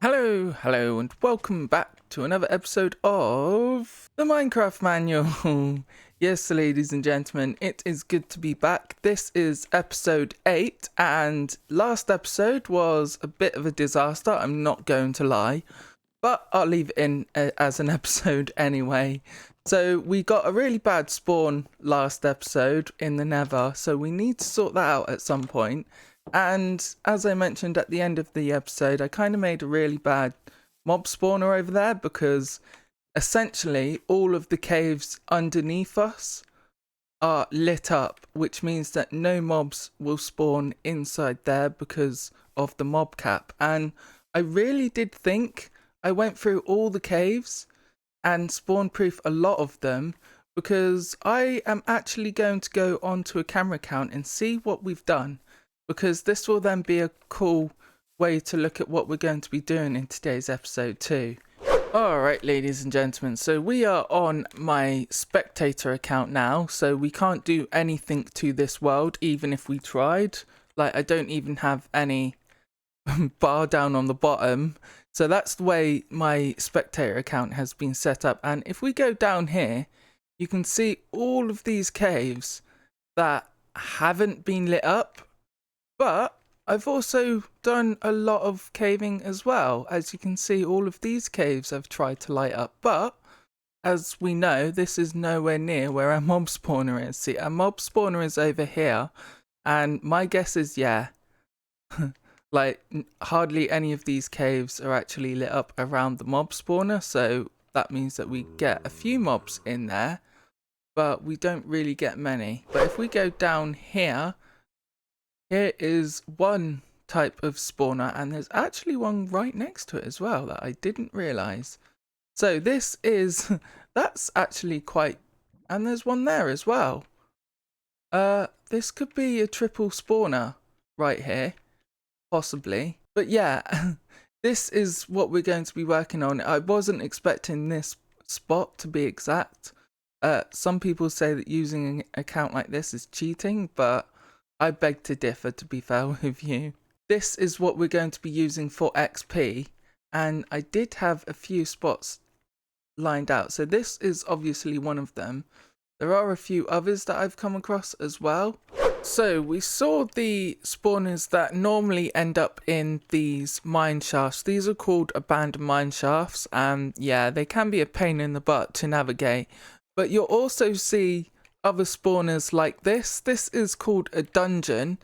Hello, and welcome back to another episode of the Minecraft Manual. Yes, ladies and gentlemen, it is good to be back. This is episode 8, and last episode was a bit of a disaster, I'm not going to lie, but I'll leave it in as an episode anyway. So we got a really bad spawn last episode in the Nether, so we need to sort that out at some point. And as I mentioned at the end of the episode, I kind of made a really bad mob spawner over there because essentially all of the caves underneath us are lit up, which means that no mobs will spawn inside there because of the mob cap. And I really did think I went through all the caves and spawn proof a lot of them, because I am actually going to go onto a camera count and see what we've done, because this will then be a cool way to look at what we're going to be doing in today's episode too. Alright, ladies and gentlemen, so we are on my spectator account now, so we can't do anything to this world even if we tried. Like, I don't even have any bar down on the bottom, so that's the way my spectator account has been set up. And if we go down here, you can see all of these caves that haven't been lit up. But I've also done a lot of caving as well. As you can see, all of these caves I've tried to light up. But as we know, this is nowhere near where our mob spawner is. See, our mob spawner is over here. And my guess is, yeah, like hardly any of these caves are actually lit up around the mob spawner. So that means that we get a few mobs in there, but we don't really get many. But if we go down here, here is one type of spawner, and there's actually one right next to it as well that I didn't realise. So this is, that's actually quite, and there's one there as well. This could be a triple spawner right here, possibly. But yeah, this is what we're going to be working on. I wasn't expecting this spot to be exact. Some people say that using an account like this is cheating, but I beg to differ, to be fair with you. This is what we're going to be using for XP, and I did have a few spots lined out. So this is obviously one of them. There are a few others that I've come across as well. So we saw the spawners that normally end up in these mine shafts. These are called abandoned mine shafts, and yeah, they can be a pain in the butt to navigate. But you'll also see other spawners like this. This is called a dungeon,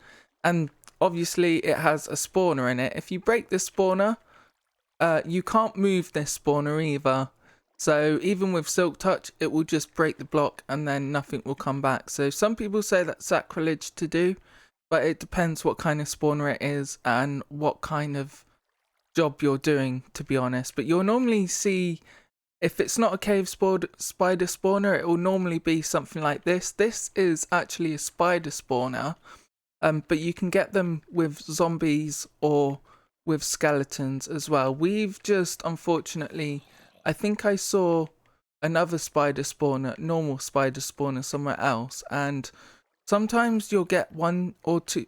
and obviously it has a spawner in it. If you break this spawner, you can't move this spawner either. So even with Silk Touch, it will just break the block and then nothing will come back. So some people say that's sacrilege to do, but it depends what kind of spawner it is and what kind of job you're doing, to be honest. But you'll normally see, if it's not a cave spider spawner, it will normally be something like this. This is actually a spider spawner, but you can get them with zombies or with skeletons as well. We've just, unfortunately, I think I saw another spider spawner, normal spider spawner somewhere else, and sometimes you'll get one to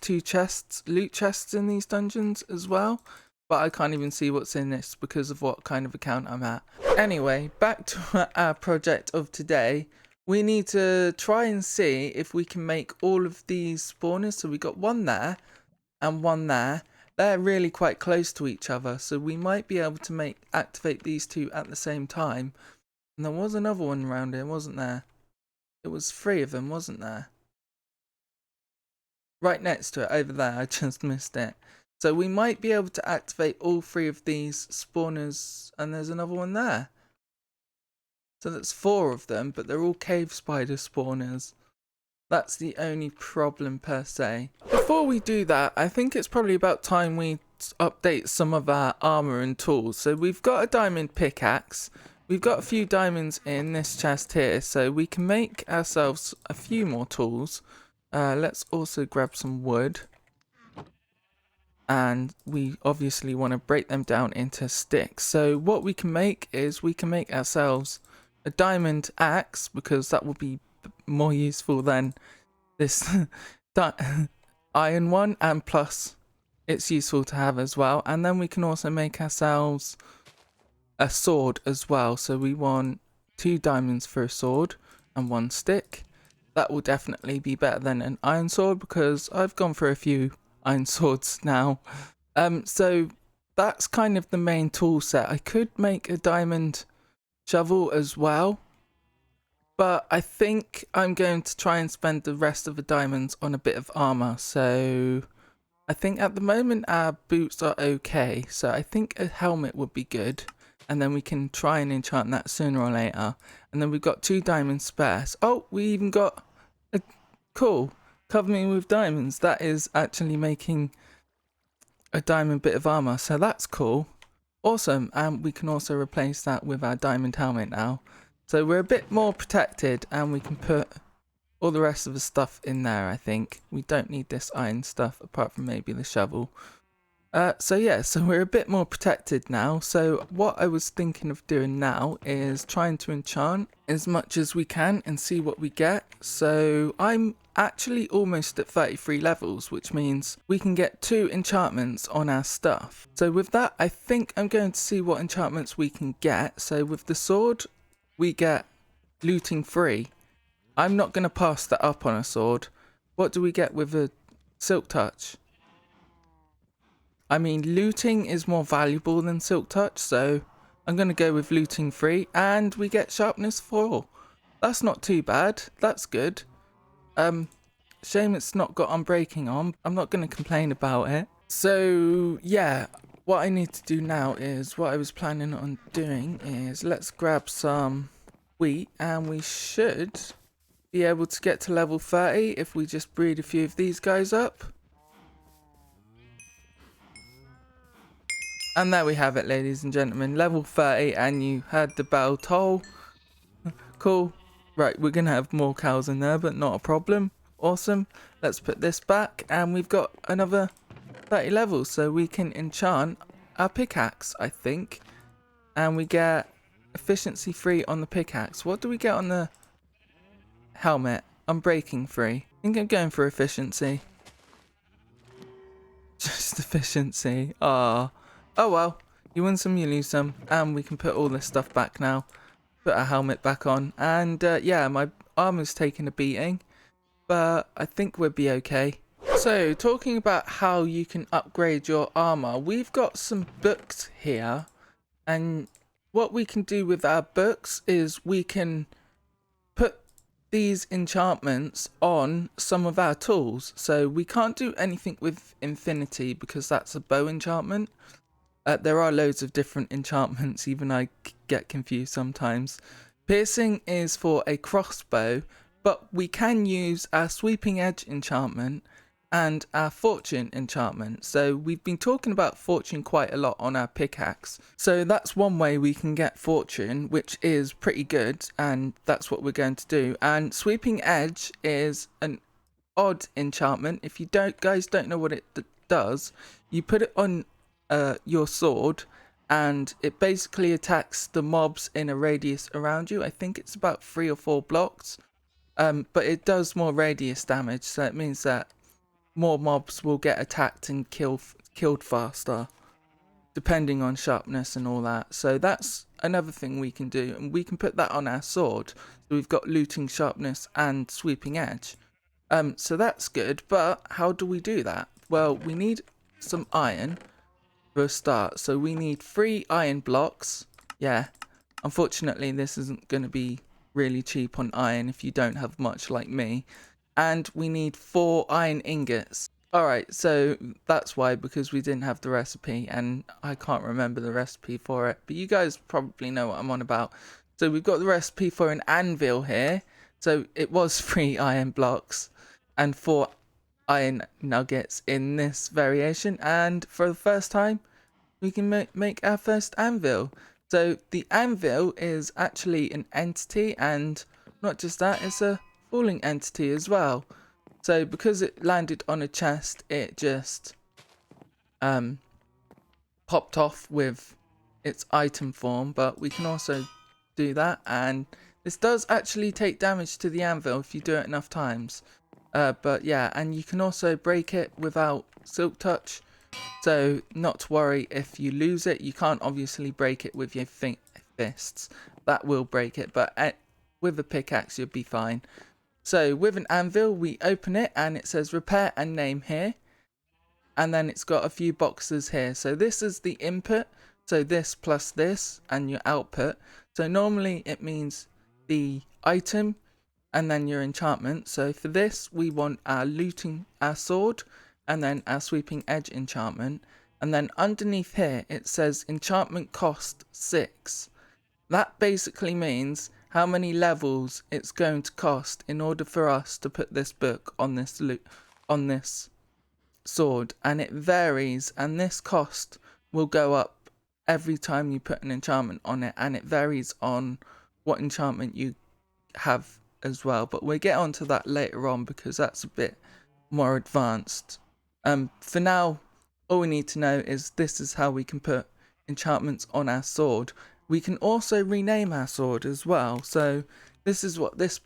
two chests, loot chests in these dungeons as well. But I can't even see what's in this because of what kind of account I'm at. Anyway, back to our project of today. We need to try and see if we can make all of these spawners. So we got one there and one there. They're really quite close to each other, so we might be able to activate these two at the same time. And there was another one around here, wasn't there? It was 3 of them, wasn't there? Right next to it, over there. I just missed it. So we might be able to activate all 3 of these spawners, and there's another one there. So that's 4 of them, but they're all cave spider spawners. That's the only problem per se. Before we do that, I think it's probably about time we update some of our armor and tools. So we've got a diamond pickaxe. We've got a few diamonds in this chest here, so we can make ourselves a few more tools. Let's also grab some wood. And we obviously want to break them down into sticks. So what we can make is we can make ourselves a diamond axe, because that will be more useful than this iron one, and plus it's useful to have as well. And then we can also make ourselves a sword as well. So we want 2 diamonds for a sword and 1 stick. That will definitely be better than an iron sword because I've gone for a few iron swords now. So that's kind of the main tool set. I could make a diamond shovel as well, but I think I'm going to try and spend the rest of the diamonds on a bit of armor. So I think at the moment our boots are okay. So I think a helmet would be good. And then we can try and enchant that sooner or later. And then we've got 2 diamonds spare. Oh, we even got a cool cover me with diamonds. That is actually making a diamond bit of armor. So that's cool. Awesome. And we can also replace that with our diamond helmet now. So we're a bit more protected and we can put all the rest of the stuff in there, I think. We don't need this iron stuff apart from maybe the shovel. So yeah, so we're a bit more protected now. So what I was thinking of doing now is trying to enchant as much as we can and see what we get. So I'm actually almost at 33 levels, which means we can get 2 enchantments on our stuff. So with that, I think I'm going to see what enchantments we can get. So with the sword, we get looting free. I'm not going to pass that up on a sword. What do we get with a silk touch? I mean, looting is more valuable than silk touch, so I'm going to go with looting free, and we get sharpness 4. That's not too bad. That's good. Shame it's not got unbreaking on. I'm not going to complain about it. So yeah, what I need to do now is, what I was planning on doing is, let's grab some wheat, and we should be able to get to level 30 if we just breed a few of these guys up. And there we have it, ladies and gentlemen, level 30, and you heard the bell toll. Cool. Right, we're going to have more cows in there, but not a problem. Awesome. Let's put this back, and we've got another 30 levels, so we can enchant our pickaxe, I think. And we get efficiency 3 on the pickaxe. What do we get on the helmet? Unbreaking 3. I think I'm going for efficiency. Just efficiency. Ah. Oh well, you win some, you lose some, and we can put all this stuff back now. Put our helmet back on, and yeah, my armor's taking a beating, but I think we'll be okay. So, talking about how you can upgrade your armor, we've got some books here, and what we can do with our books is we can put these enchantments on some of our tools. So we can't do anything with infinity because that's a bow enchantment. There are loads of different enchantments, even I get confused sometimes. Piercing is for a crossbow, but we can use our sweeping edge enchantment and our fortune enchantment. So we've been talking about fortune quite a lot on our pickaxe. So that's one way we can get fortune, which is pretty good, and that's what we're going to do. And sweeping edge is an odd enchantment. If you guys don't know what it does, you put it on your sword and it basically attacks the mobs in a radius around you. I think it's about 3 or 4 blocks, but it does more radius damage, so it means that more mobs will get attacked and killed faster, depending on sharpness and all that. So that's another thing we can do, and we can put that on our sword. So we've got looting, sharpness and sweeping edge. So that's good, but how do we do that? Well, we need some iron for a start, so we need 3 iron blocks. Yeah, unfortunately this isn't going to be really cheap on iron if you don't have much like me. And we need 4 iron ingots. Alright, so that's why, because we didn't have the recipe, and I can't remember the recipe for it, but you guys probably know what I'm on about. So we've got the recipe for an anvil here. So it was 3 iron blocks and 4 iron nuggets in this variation, and for the first time we can make our first anvil. So the anvil is actually an entity, and not just that, it's a falling entity as well. So because it landed on a chest, it just popped off with its item form, but we can also do that, and this does actually take damage to the anvil if you do it enough times. But yeah, and you can also break it without silk touch, So not to worry if you lose it. You can't obviously break it with your fists. That will break it, but with a pickaxe you'll be fine. So with an anvil, we open it and it says repair and name here. And then it's got a few boxes here. So this is the input. So this plus this and your output. So normally it means the item and then your enchantment. So for this, we want our our sword, and then our sweeping edge enchantment. And then underneath here, it says enchantment cost 6. That basically means how many levels it's going to cost in order for us to put this book on this sword, and it varies, and this cost will go up every time you put an enchantment on it, and it varies on what enchantment you have as well, but we'll get onto that later on because that's a bit more advanced. For now, all we need to know is this is how we can put enchantments on our sword. We can also rename our sword as well. So this is what this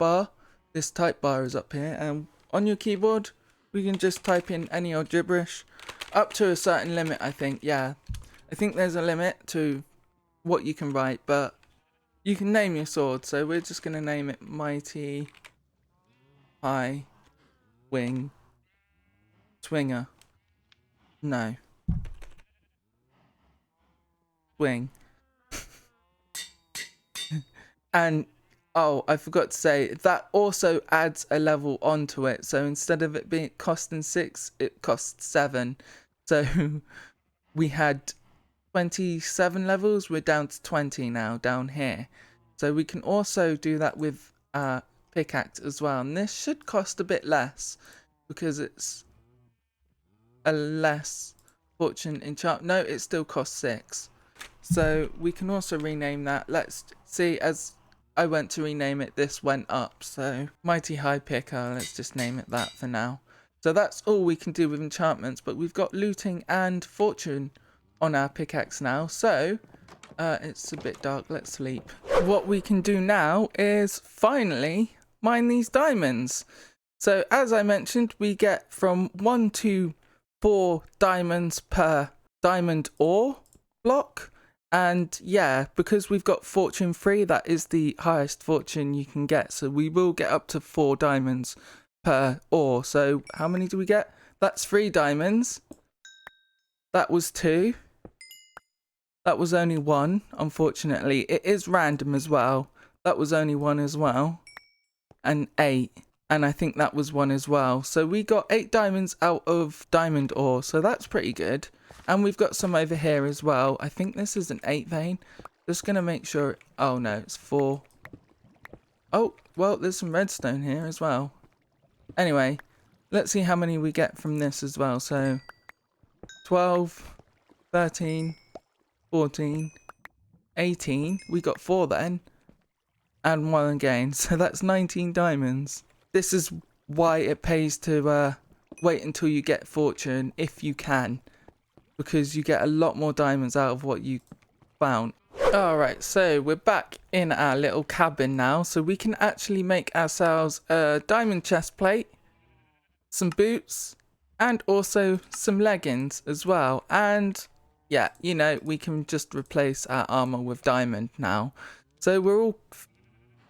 type bar is up here, and on your keyboard we can just type in any old gibberish up to a certain limit. I think there's a limit to what you can write, but you can name your sword. So we're just going to name it Mighty High Wing Swinger. No. Swing. And oh, I forgot to say, that also adds a level onto it. So instead of it being costing 6, it costs 7. So we had 27 levels, we're down to 20 now down here. So we can also do that with pickaxe as well, and this should cost a bit less because it's a less fortune enchant. No, it still costs 6. So we can also rename that. Let's see, as I went to rename it, this went up. So Mighty High Picker, let's just name it that for now. So that's all we can do with enchantments, but we've got looting and fortune on our pickaxe now. So it's a bit dark, let's sleep. What we can do now is finally mine these diamonds. So as I mentioned, we get from 1 to 4 diamonds per diamond ore block. And yeah, because we've got fortune 3, that is the highest fortune you can get. So we will get up to 4 diamonds per ore. So how many do we get? That's 3 diamonds. That was 2. That was only 1, unfortunately. It is random as well. That was only 1 as well. And 8. And I think that was 1 as well. So we got 8 diamonds out of diamond ore. So that's pretty good. And we've got some over here as well. I think this is an 8 vein. Just going to make sure. Oh no, it's 4. Oh, well, there's some redstone here as well. Anyway, let's see how many we get from this as well. So 12, 13, 14, 18. We got 4 then. And 1 again. So that's 19 diamonds. This is why it pays to wait until you get fortune, if you can. Because you get a lot more diamonds out of what you found. Alright, so we're back in our little cabin now. So we can actually make ourselves a diamond chest plate, some boots, and also some leggings as well. And yeah, you know, we can just replace our armor with diamond now. So we're all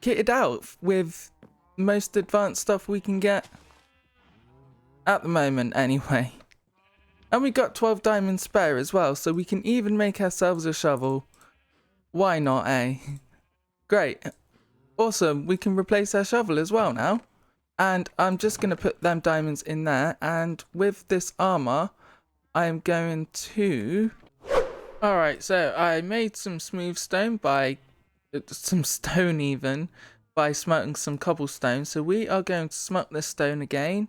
kitted out with most advanced stuff we can get at the moment anyway. And we got 12 diamonds spare as well, so we can even make ourselves a shovel. Why not, eh? Great. Awesome, we can replace our shovel as well now. And I'm just going to put them diamonds in there, and with this armor, I am going to... Alright, so I made some smooth stone by... some stone even, by smelting some cobblestone. So we are going to smelt this stone again,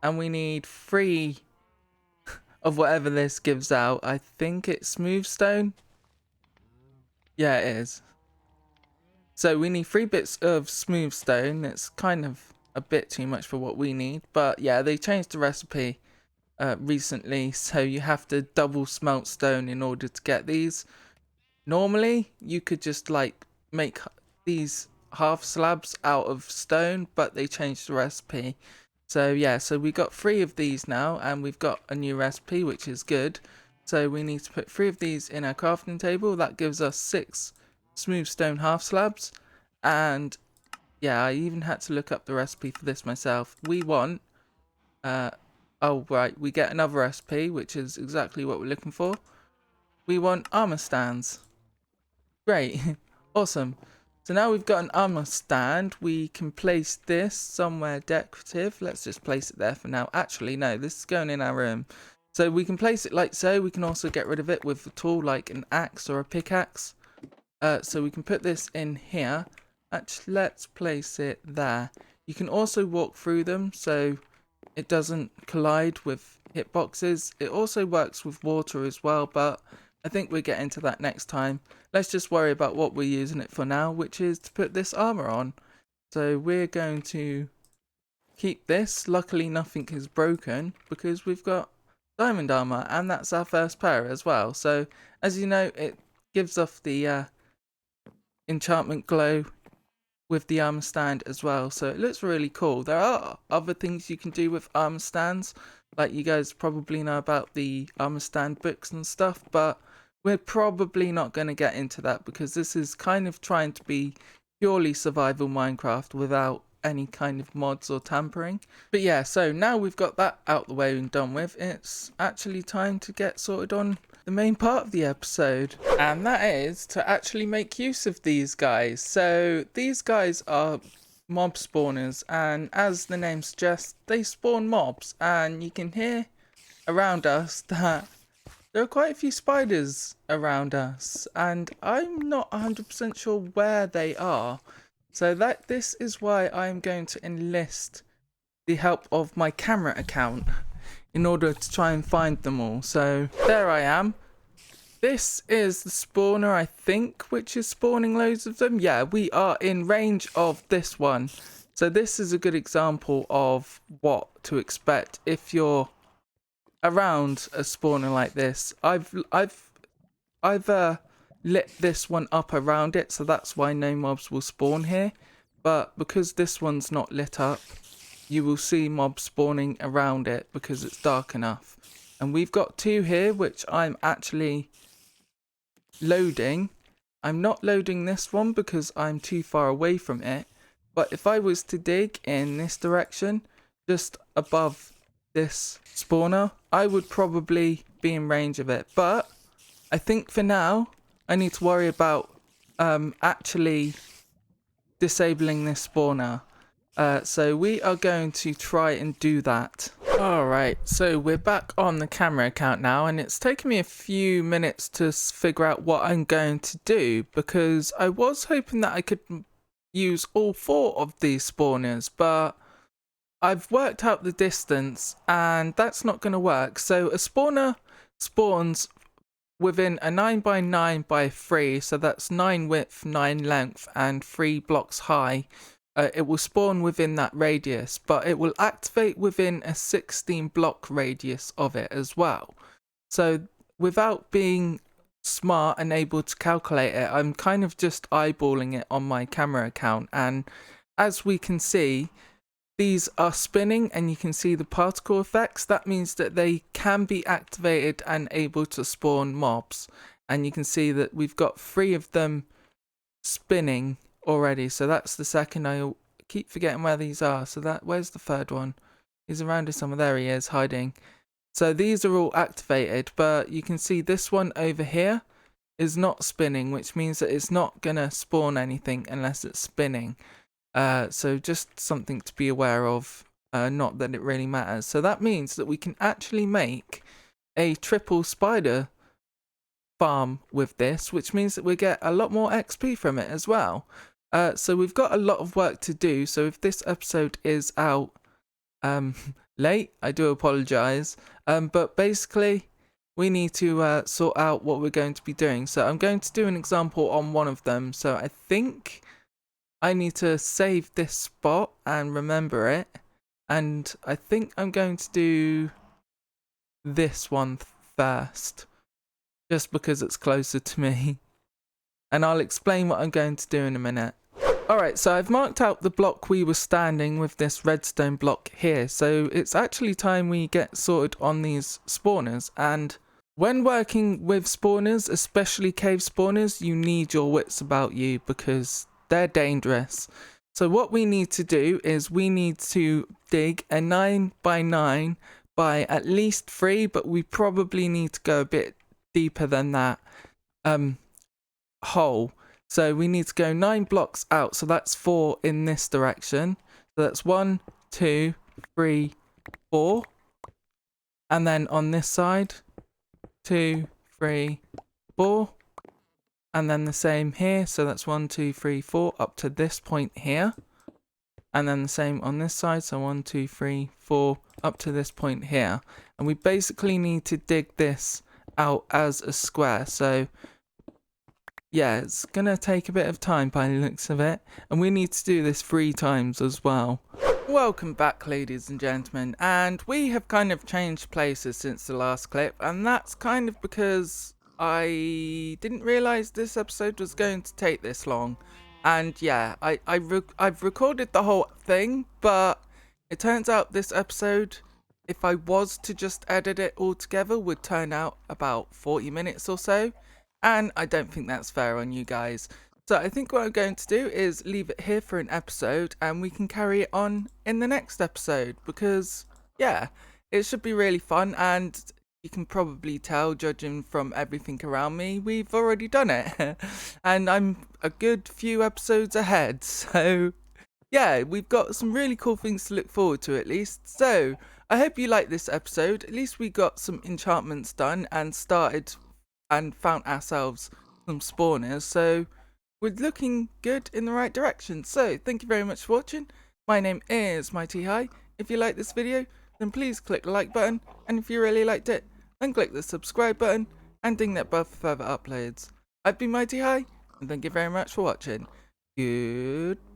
and we need 3... of whatever this gives out. I think it's smooth stone. Yeah, it is. So we need 3 bits of smooth stone. It's kind of a bit too much for what we need. But yeah, they changed the recipe recently. So you have to double smelt stone in order to get these. Normally, you could just like make these half slabs out of stone. But they changed the recipe. So yeah, so we got 3 of these now, and we've got a new recipe, which is good. So we need to put 3 of these in our crafting table. That gives us 6 smooth stone half slabs. And yeah, I even had to look up the recipe for this myself. We want, oh right, we get another recipe, which is exactly what we're looking for. We want armor stands. Great, awesome. So now we've got an armor stand, we can place this somewhere decorative. Let's just place it there for now. Actually, no, this is going in our room. So we can place it like so. We can also get rid of it with a tool like an axe or a pickaxe. So we can put this in here. Actually, let's place it there. You can also walk through them so it doesn't collide with hitboxes. It also works with water as well, but I think we'll get into that next time. Let's just worry about what we're using it for now, which is to put this armor on. So we're going to keep this. Luckily nothing is broken because we've got diamond armor, and that's our first pair as well. So as you know, it gives off the enchantment glow with the armor stand as well, so it looks really cool. There are other things you can do with armor stands, like you guys probably know about the armor stand books and stuff, but we're probably not going to get into that because this is kind of trying to be purely survival Minecraft without any kind of mods or tampering. But yeah, so now we've got that out the way and done with, it's actually time to get sorted on the main part of the episode, and that is to actually make use of these guys. So these guys are mob spawners, and as the name suggests, they spawn mobs, and you can hear around us that there are quite a few spiders around us, and I'm not 100% sure where they are. So this is why I'm going to enlist the help of my camera account in order to try and find them all. So there I am. This is the spawner, I think, which is spawning loads of them. Yeah, we are in range of this one. So this is a good example of what to expect if you're around a spawner like this. I've lit this one up around it, so that's why no mobs will spawn here. But because this one's not lit up, you will see mobs spawning around it because it's dark enough. And we've got 2 here, which I'm actually loading. I'm not loading this one because I'm too far away from it. But if I was to dig in this direction, just above this spawner, I would probably be in range of it. But I think for now, I need to worry about actually disabling this spawner. So we are going to try and do that. Alright, so we're back on the camera account now, and it's taken me a few minutes to figure out what I'm going to do, because I was hoping that I could use all 4 of these spawners, but I've worked out the distance and that's not going to work. So a spawner spawns within a 9x9x3, so that's 9 width, 9 length and 3 blocks high. It will spawn within that radius, but it will activate within a 16 block radius of it as well. So without being smart and able to calculate it, I'm kind of just eyeballing it on my camera account, and as we can see, these are spinning and you can see the particle effects. That means that they can be activated and able to spawn mobs, and you can see that we've got 3 of them spinning already. So that's the second. I keep forgetting where these are. So where's the third one? He's around here somewhere. There he is, hiding. So these are all activated, but you can see this one over here is not spinning, which means that it's not gonna spawn anything unless it's spinning. So just something to be aware of, not that it really matters. So that means that we can actually make a triple spider farm with this, which means that we get a lot more XP from it as well. So we've got a lot of work to do. So if this episode is out late, I do apologize, but basically we need to sort out what we're going to be doing. So I'm going to do an example on one of them. So I think I need to save this spot and remember it, and I think I'm going to do this one first, just because it's closer to me, and I'll explain what I'm going to do in a minute. Alright, so I've marked out the block we were standing with this redstone block here. So it's actually time we get sorted on these spawners. And when working with spawners, especially cave spawners, you need your wits about you because they're dangerous. So what we need to do is we need to dig a 9 by 9 by at least 3, but we probably need to go a bit deeper than that hole. So we need to go 9 blocks out. So that's 4 in this direction. So that's 1, 2, 3, 4. And then on this side, 2, 3, 4. And then the same here. So that's 1, 2, 3, 4 up to this point here. And then the same on this side. So 1, 2, 3, 4 up to this point here. And we basically need to dig this out as a square. So yeah, it's gonna take a bit of time by the looks of it, and we need to do this 3 times as well. Welcome back, ladies and gentlemen, and we have kind of changed places since the last clip, and that's kind of because I didn't realise this episode was going to take this long. And yeah, I've recorded the whole thing, but it turns out this episode, if I was to just edit it all together, would turn out about 40 minutes or so. And I don't think that's fair on you guys. So I think what I'm going to do is leave it here for an episode and we can carry it on in the next episode. Because, yeah, it should be really fun. And you can probably tell, judging from everything around me, we've already done it. And I'm a good few episodes ahead. So, yeah, we've got some really cool things to look forward to at least. So, I hope you liked this episode. At least we got some enchantments done and started and found ourselves some spawners, so we're looking good in the right direction. So thank you very much for watching. My name is Mighty High. If you like this video, then please click the like button, and if you really liked it, then click the subscribe button and ding that bell for further uploads. I've been Mighty High, and thank you very much for watching. Goodbye.